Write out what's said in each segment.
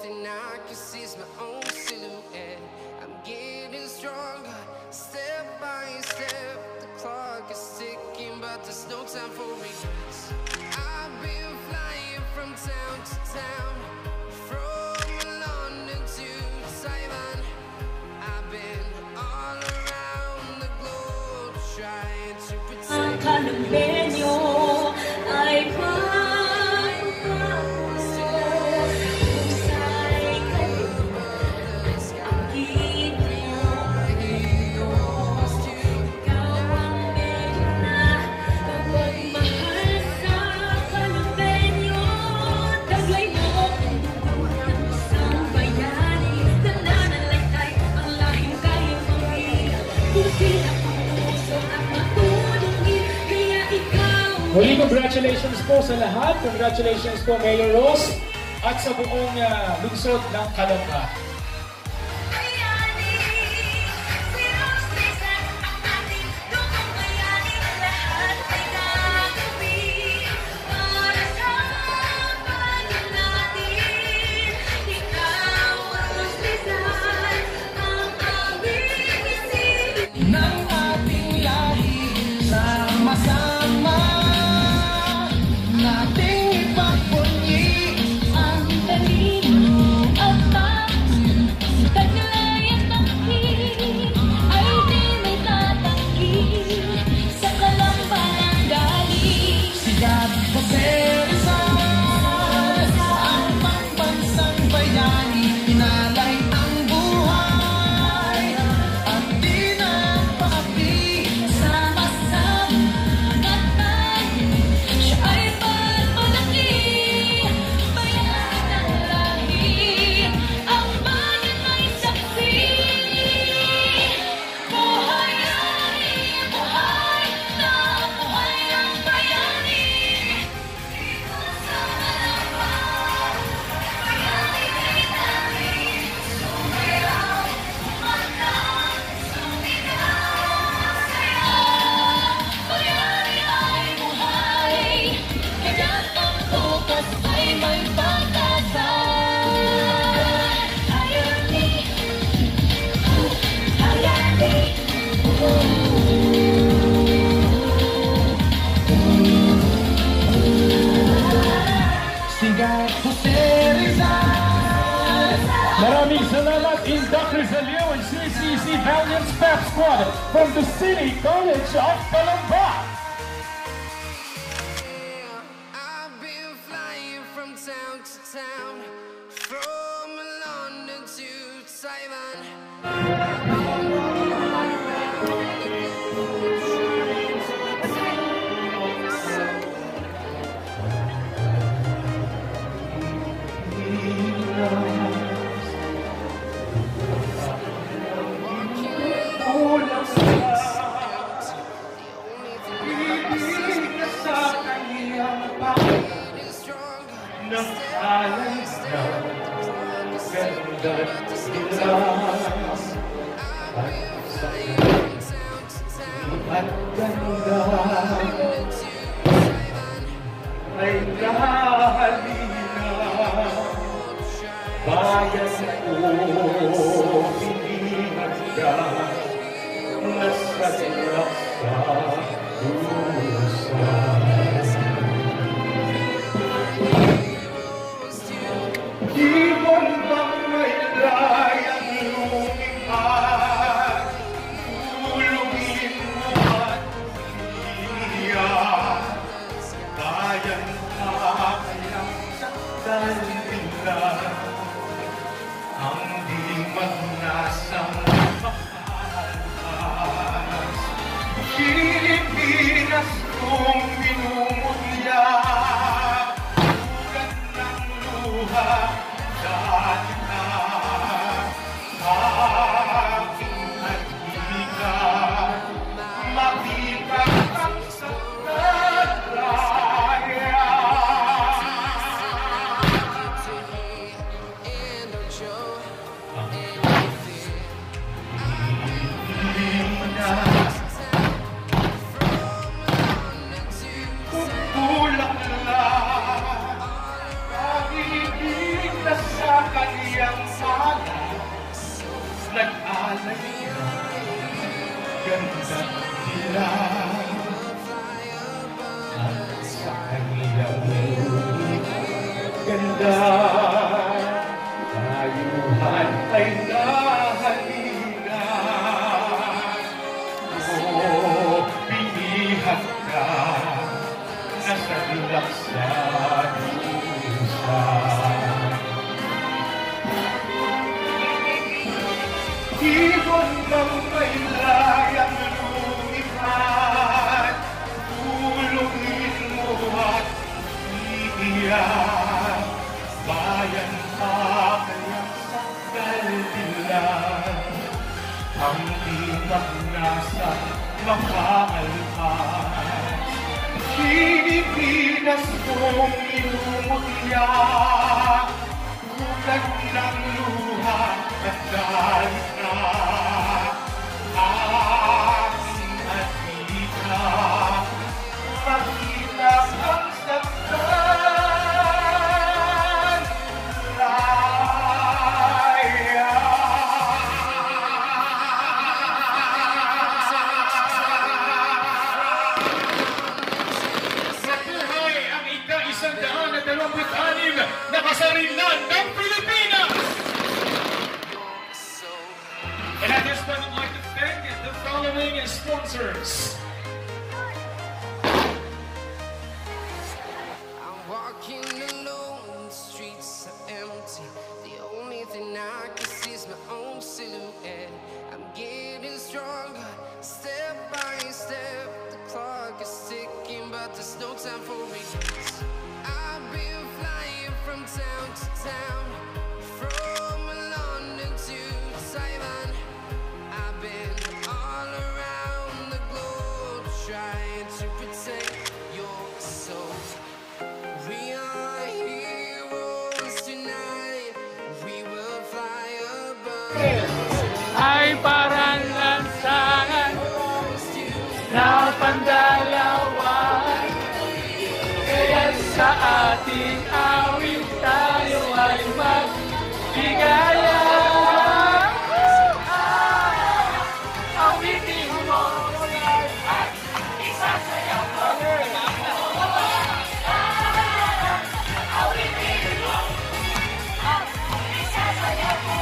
thing I can see is my own silhouette. I'm getting stronger, step by step. The clock is ticking, but there's no time for regrets. I've been flying from town to town, from London to Taiwan. I've been all around the globe trying to pretend. Muli, congratulations po sa lahat. Congratulations po Mayor Rose at sa buong lungsod ng Caloocan. Maraming salamat in Dr. Zalio and CCC Valiant Staff Squad from the City College of Caloocan. I've been flying from town to town, from London to Taiwan. Ay kahalina, bayan ko pinihanda, nasadlak sa dusa. Di mo bang may layang lumipad, tulungin mo at iiyak. Bayan ka kayang saktan nila, ang di magnasang makahalpas. Pilipinas kong minumutya, ugat ng luha. maganda nila at sa kanilang ganda tayuhan ay nahalina. O pinihat ka na sa dulak sa dusa. Ibon ng may layang lumipad, tulungin mo at iiyak. Bayan pa kayang sakal nila, ang imak nasa makaalpas. Pilipinas kong inumutya, tulad ng luha at galit na aking atika. Makita ang saktan, raya. Nabuhay ang ika-126 na kasarinlan ng Pilipinas! And at this point, I'd like to thank the following sponsors. I'm walking alone, the streets are empty. The only thing I can see is my own silhouette. I'm getting stronger, step by step. The clock is ticking, but there's no time for regrets. I've been flying from town to town, from London to Taiwan. I've been all around the globe trying to protect your soul. We are heroes tonight. We will fly above. Ay parang lansangan na pandalawan, kaya sa ating awit tayo ay magligaya. Awitin mo at isasayaw mo. Awitin mo at isasayaw mo.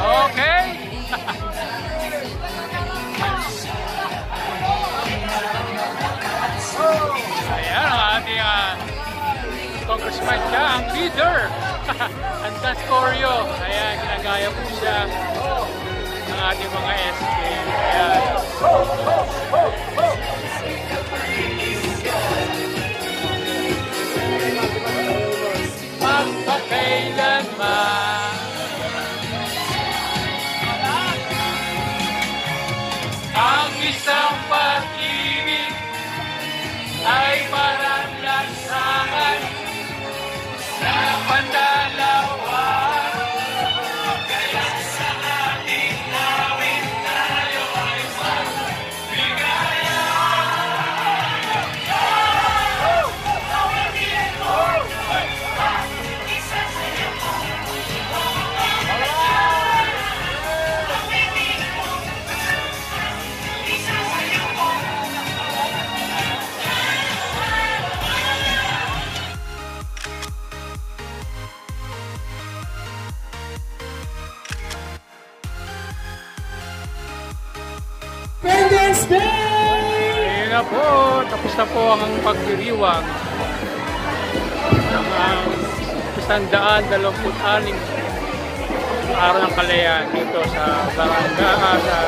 Okay. Ayan ang ating congressman siya, ang leader. Ang Dascorio. Ayan, ginagaya po siya ng ating mga SK. Ayan. Magpakailanman ang isang pag-ibig ay parang lansangan na pandalawan, kaya sa ating awit tayo ay magligaya. Awitin mo at isasayaw mo. Awitin mo at isasayaw mo. Independence Day! Ayun na po, tapos na po ang pagdiriwang ng 126 araw ng kalayaan dito sa Barangay sa